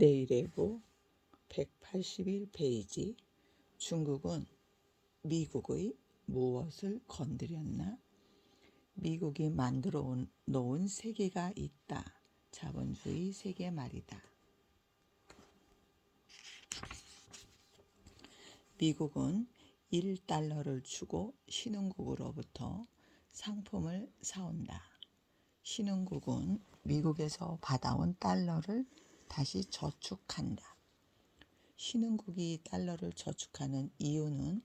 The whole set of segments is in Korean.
내일의보 181페이지. 중국은 미국의 무엇을 건드렸나? 미국이 만들어 놓은 세계가 있다. 자본주의 세계 말이다. 미국은 1달러를 주고 신흥국으로부터 상품을 사온다. 신흥국은 미국에서 받아온 달러를 다시 저축한다. 신흥국이 달러를 저축하는 이유는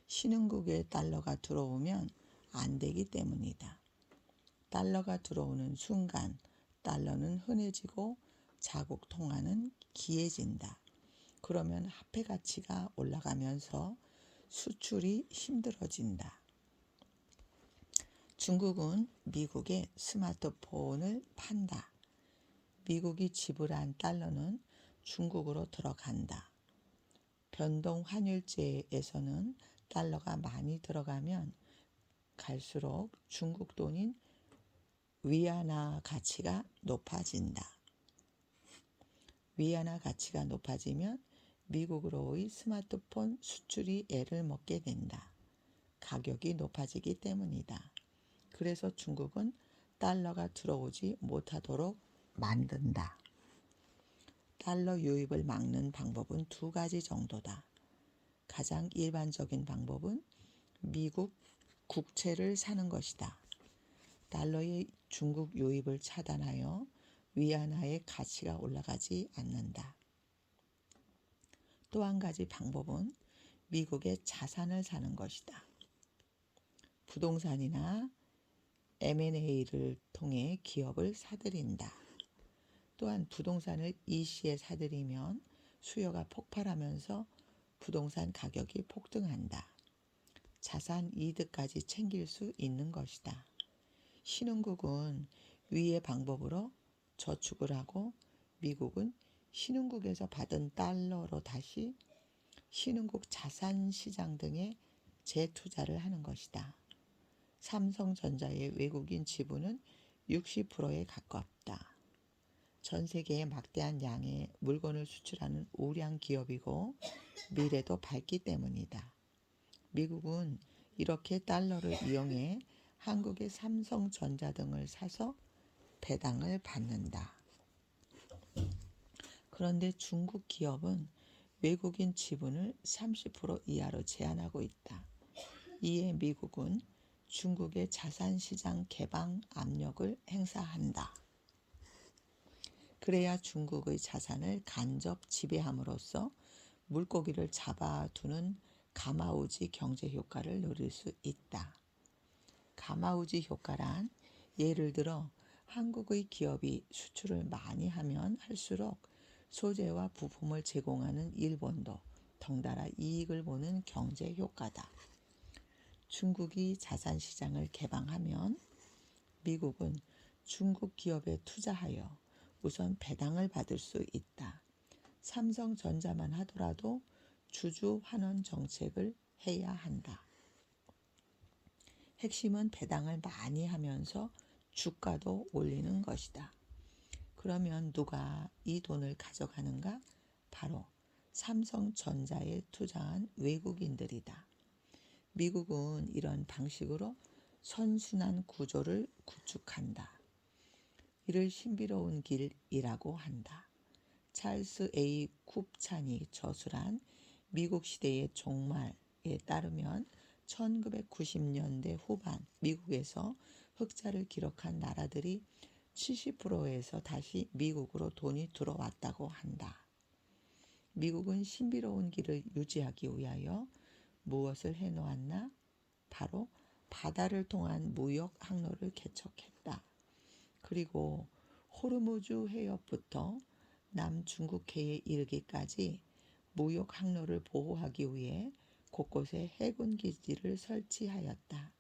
신흥국에 달러가 들어오면 안 되기 때문이다. 달러가 들어오는 순간 달러는 흔해지고 자국 통화는 기해진다. 그러면 화폐 가치가 올라가면서 수출이 힘들어진다. 중국은 미국에 스마트폰을 판다. 미국이 지불한 달러는 중국으로 들어간다. 변동 환율제에서는 달러가 많이 들어가면 갈수록 중국 돈인 위안화 가치가 높아진다. 위안화 가치가 높아지면 미국으로의 스마트폰 수출이 애를 먹게 된다. 가격이 높아지기 때문이다. 그래서 중국은 달러가 들어오지 못하도록 만든다. 달러 유입을 막는 방법은 두 가지 정도다. 가장 일반적인 방법은 미국 국채를 사는 것이다. 달러의 중국 유입을 차단하여 위안화의 가치가 올라가지 않는다. 또 한 가지 방법은 미국의 자산을 사는 것이다. 부동산이나 M&A를 통해 기업을 사들인다. 또한 부동산을 일시에 사들이면 수요가 폭발하면서 부동산 가격이 폭등한다. 자산 이득까지 챙길 수 있는 것이다. 신흥국은 위의 방법으로 저축을 하고 미국은 신흥국에서 받은 달러로 다시 신흥국 자산시장 등에 재투자를 하는 것이다. 삼성전자의 외국인 지분은 60%에 가깝다. 전 세계에 막대한 양의 물건을 수출하는 우량 기업이고 미래도 밝기 때문이다. 미국은 이렇게 달러를 이용해 한국의 삼성전자 등을 사서 배당을 받는다. 그런데 중국 기업은 외국인 지분을 30% 이하로 제한하고 있다. 이에 미국은 중국의 자산시장 개방 압력을 행사한다. 그래야 중국의 자산을 간접 지배함으로써 물고기를 잡아두는 가마우지 경제 효과를 누릴 수 있다. 가마우지 효과란 예를 들어 한국의 기업이 수출을 많이 하면 할수록 소재와 부품을 제공하는 일본도 덩달아 이익을 보는 경제 효과다. 중국이 자산시장을 개방하면 미국은 중국 기업에 투자하여 우선 배당을 받을 수 있다. 삼성전자만 하더라도 주주 환원 정책을 해야 한다. 핵심은 배당을 많이 하면서 주가도 올리는 것이다. 그러면 누가 이 돈을 가져가는가? 바로 삼성전자에 투자한 외국인들이다. 미국은 이런 방식으로 선순환 구조를 구축한다. 이를 신비로운 길이라고 한다. 찰스 A. 쿱찬이 저술한 미국 시대의 종말에 따르면 1990년대 후반 미국에서 흑자를 기록한 나라들이 70%에서 다시 미국으로 돈이 들어왔다고 한다. 미국은 신비로운 길을 유지하기 위하여 무엇을 해놓았나? 바로 바다를 통한 무역 항로를 개척했다. 그리고 호르무즈 해협부터 남중국해에 이르기까지 무역 항로를 보호하기 위해 곳곳에 해군 기지를 설치하였다.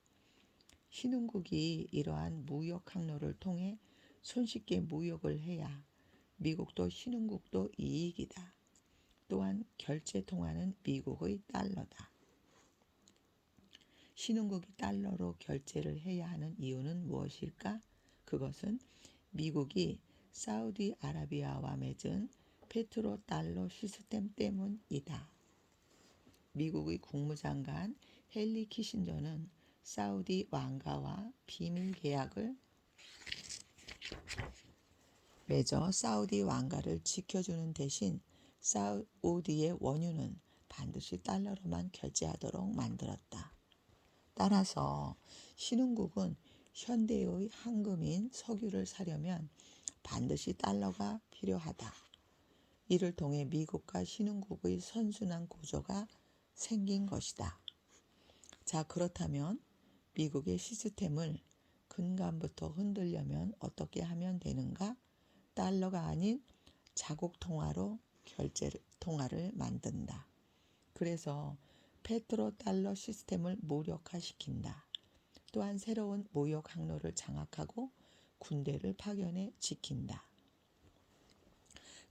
신흥국이 이러한 무역 항로를 통해 손쉽게 무역을 해야 미국도 신흥국도 이익이다. 또한 결제 통화는 미국의 달러다. 신흥국이 달러로 결제를 해야 하는 이유는 무엇일까? 그것은 미국이 사우디아라비아와 맺은 페트로달러 시스템 때문이다. 미국의 국무장관 헨리 키신저는 사우디 왕가와 비밀 계약을 맺어 사우디 왕가를 지켜주는 대신 사우디의 원유는 반드시 달러로만 결제하도록 만들었다. 따라서 신흥국은 현대의 황금인 석유를 사려면 반드시 달러가 필요하다. 이를 통해 미국과 신흥국의 선순환 구조가 생긴 것이다. 자, 그렇다면 미국의 시스템을 근간부터 흔들려면 어떻게 하면 되는가? 달러가 아닌 자국 통화로 통화를 만든다. 그래서 페트로달러 시스템을 무력화시킨다. 또한 새로운 무역 항로를 장악하고 군대를 파견해 지킨다.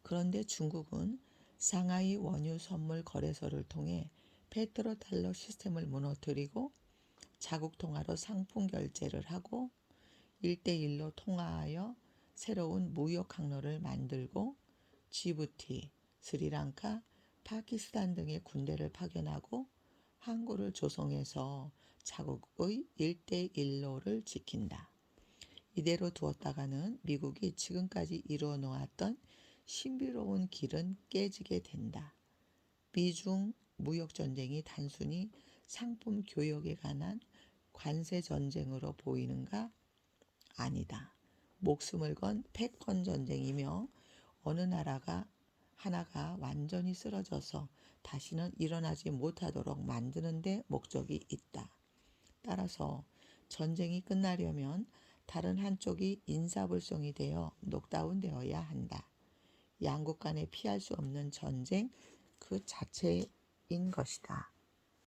그런데 중국은 상하이 원유 선물 거래소를 통해 페트로달러 시스템을 무너뜨리고 자국 통화로 상품 결제를 하고 1대1로 통화하여 새로운 무역 항로를 만들고 지부티, 스리랑카, 파키스탄 등의 군대를 파견하고 항구를 조성해서 자국의 1대1로를 지킨다. 이대로 두었다가는 미국이 지금까지 이루어 놓았던 신비로운 길은 깨지게 된다. 미중 무역전쟁이 단순히 상품 교역에 관한 관세 전쟁으로 보이는가? 아니다. 목숨을 건 패권 전쟁이며 어느 하나가 완전히 쓰러져서 다시는 일어나지 못하도록 만드는 데 목적이 있다. 따라서 전쟁이 끝나려면 다른 한쪽이 인사불성이 되어 녹다운되어야 한다. 양국 간에 피할 수 없는 전쟁 그 자체인 것이다.